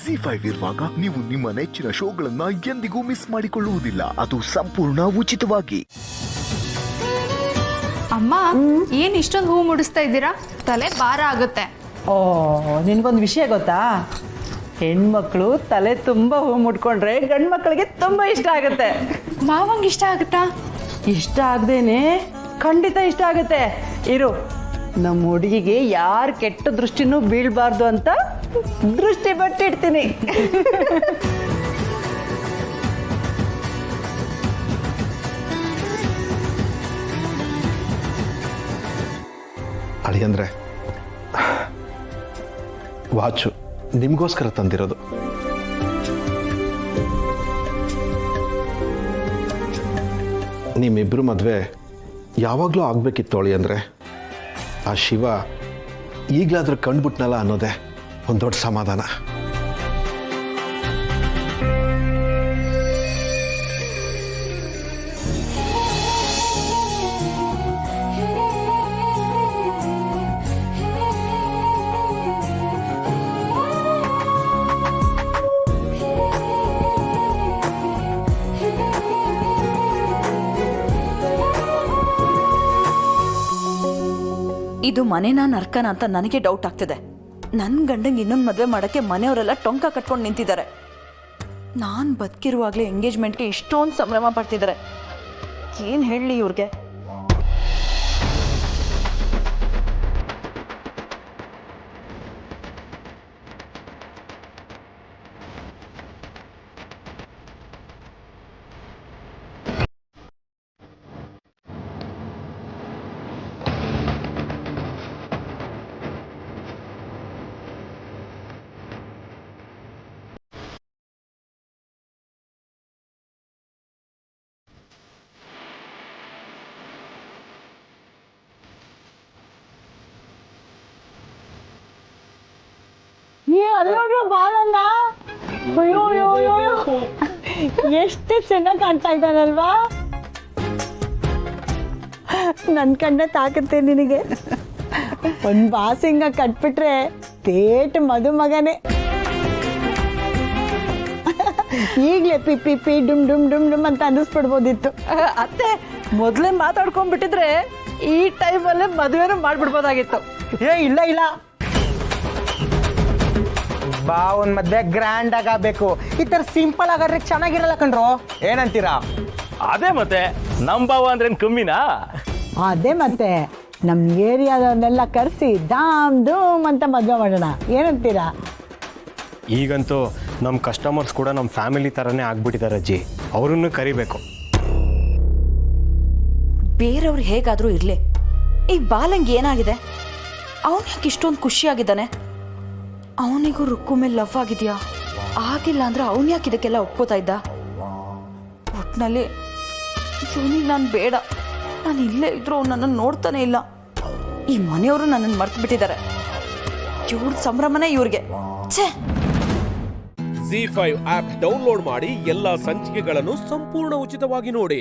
Z5 ಇರುವಾಗ ನೀವು ನಿಮ್ಮ ನೆಚ್ಚಿನ ಶೋಗಳನ್ನ ಎಂದಿಗೂ ಮಿಸ್ ಮಾಡಿಕೊಳ್ಳುವುದಿಲ್ಲ. ಅದು ಸಂಪೂರ್ಣ ಉಚಿತವಾಗಿ. ಅಮ್ಮ, ಏನ್ ಇಷ್ಟೊಂದು ಹೂ ಮುಡಿಸ್ತಾ ಇದ್ದೀರಾ? ತಲೆ ಭಾರ ಆಗುತ್ತೆ. ಓ, ನಿನ್ಗೊಂದು ವಿಷಯ ಗೊತ್ತಾ? ಹೆಣ್ಮಕ್ಳು ತಲೆ ತುಂಬಾ ಹೂ ಮುಟ್ಕೊಂಡ್ರೆ ಗಂಡು ಮಕ್ಕಳಿಗೆ ತುಂಬಾ ಇಷ್ಟ ಆಗುತ್ತೆ. ಮಾವಂಗ್ ಇಷ್ಟ ಆಗುತ್ತಾ? ಇಷ್ಟ ಆಗದೇನೆ ಖಂಡಿತ ಇಷ್ಟ ಆಗುತ್ತೆ. ಇರು, ನಮ್ಮ ಹುಡುಗಿಗೆ ಯಾರು ಕೆಟ್ಟ ದೃಷ್ಟಿನೂ ಬೀಳ್ಬಾರ್ದು ಅಂತ ದೃಷ್ಟಿ ಬಟ್ಟಿಡ್ತೀನಿ. ಅಳಿಯಂದ್ರೆ ವಾಚು ನಿಮಗೋಸ್ಕರ ತಂದಿರೋದು. ನಿಮ್ಮಿಬ್ರು ಮದುವೆ ಯಾವಾಗಲೂ ಆಗಬೇಕಿತ್ತು ಅಳಿಯಂದ್ರೆ. ಆ ಶಿವ ಈಗಲಾದ್ರೂ ಕಂಡುಬಿಟ್ನಲ್ಲ ಅನ್ನೋದೇ ಒಂದು ದೊಡ್ಡ ಸಮಾಧಾನ. ಇದು ಮನೆನಾ ನರ್ಕನ ಅಂತ ನನಗೆ ಡೌಟ್ ಆಗ್ತಿದೆ. ನನ್ನ ಗಂಡಂಗೆ ಇನ್ನೊಂದು ಮದುವೆ ಮಾಡೋಕ್ಕೆ ಮನೆಯವರೆಲ್ಲ ಟೊಂಕ ಕಟ್ಕೊಂಡು ನಿಂತಿದ್ದಾರೆ. ನಾನು ಬದುಕಿರುವಾಗಲೇ ಎಂಗೇಜ್ಮೆಂಟ್ಗೆ ಇಷ್ಟೊಂದು ಸಂಭ್ರಮ ಪಡ್ತಿದ್ದಾರೆ. ಏನು ಹೇಳಲಿ ಇವ್ರಿಗೆ? ಬಾಳಣ್ಣ, ಎಷ್ಟು ಚೆನ್ನಾಗಿ ಕಾಣ್ತಾ ಇದ್ದಾನಲ್ವಾ? ನನ್ ಕಣ್ಣ ತಾಕತ್ತೆ ನಿನಗೆ. ಒಂದ್ ಬಾಸಿಂಗ ಕಟ್ಬಿಟ್ರೆ ತೇಟ್ ಮದುಮಗನೇ. ಈಗ್ಲೇ ಪಿ ಪಿ ಪಿ ಡುಮ್ ಡುಮ್ ಡುಮ್ ಡುಮ್ ಅಂತ ಅನ್ನಿಸ್ಬಿಡ್ಬೋದಿತ್ತು. ಅತ್ತೆ, ಮೊದಲೇ ಮಾತಾಡ್ಕೊಂಡ್ಬಿಟ್ಟಿದ್ರೆ ಈ ಟೈಮಲ್ಲೇ ಮದುವೆನೂ ಮಾಡ್ಬಿಡ್ಬೋದಾಗಿತ್ತು. ಇಲ್ಲ ಇಲ್ಲ, ಬಾ ಒಂದ್ ಮದ್ವೆ ಗ್ರ್ಯಾಂಡ್ ಆಗಬೇಕು. ಈ ತರ ಸಿಂಪಲ್ ಆಗಾದ್ರೆ ಚೆನ್ನಾಗಿರಲ್ಲ ಕಣ್ರು. ಏನಂತೀರಾ? ಅದೇ ಮತ್ತೆ ನಮ್ ಬಾವ ಅಂದ್ರೆ ಕಮ್ಮಿನಾ? ಅದೇ ಮತ್ತೆ ನಮ್ ಏರಿಯಾದವನ್ನೆಲ್ಲ ಕರೆಸಿ ಧಾಮ್ ಧೂಮ್ ಅಂತ ಮದುವೆ ಮಾಡೋಣ. ಏನಂತೀರಾ? ಈಗಂತೂ ನಮ್ಮ ಕಸ್ಟಮರ್ಸ್ ಕೂಡ ನಮ್ಮ ಫ್ಯಾಮಿಲಿ ಥರನೇ ಆಗ್ಬಿಟ್ಟಿದ್ದಾರೆ ಅಜ್ಜಿ. ಅವರನ್ನು ಕರಿಬೇಕು. ಬೇರೆಯವ್ರು ಹೇಗಾದರೂ ಇರಲಿ, ಈ ಬಾಲಂಗೆ ಏನಾಗಿದೆ? ಅವನು ಯಾಕೆ ಇಷ್ಟೊಂದು ಖುಷಿಯಾಗಿದ್ದಾನೆ? ಅವನಿಗೂ ರುಕ್ಕು ಮೇಲೆ ಲವ್ ಆಗಿದೆಯಾ? ಆಗಿಲ್ಲ ಅಂದ್ರೆ ಅವನು ಯಾಕೆ ಇದಕ್ಕೆಲ್ಲ ಒಪ್ಕೋತಾ ಇದ್ದ? ಒಟ್ಟಿನಲ್ಲಿ ಇವನಿಗೆ ನಾನು ಬೇಡ. ನಾನು ಇಲ್ಲೇ ಇದ್ರೂ ನನ್ನನ್ನು ನೋಡ್ತಾನೆ ಇಲ್ಲ. ಈ ಮನೆಯವರು ನನ್ನನ್ನು ಮರ್ತು ಬಿಟ್ಟಿದ್ದಾರೆ. ಇವ್ರ ಸಂಭ್ರಮನೇ ಇವ್ರಿಗೆ. ಛೇ! Z5 ಆಪ್ ಡೌನ್ಲೋಡ್ ಮಾಡಿ ಎಲ್ಲಾ ಸಂಚಿಕೆಗಳನ್ನು ಸಂಪೂರ್ಣ ಉಚಿತವಾಗಿ ನೋಡಿ.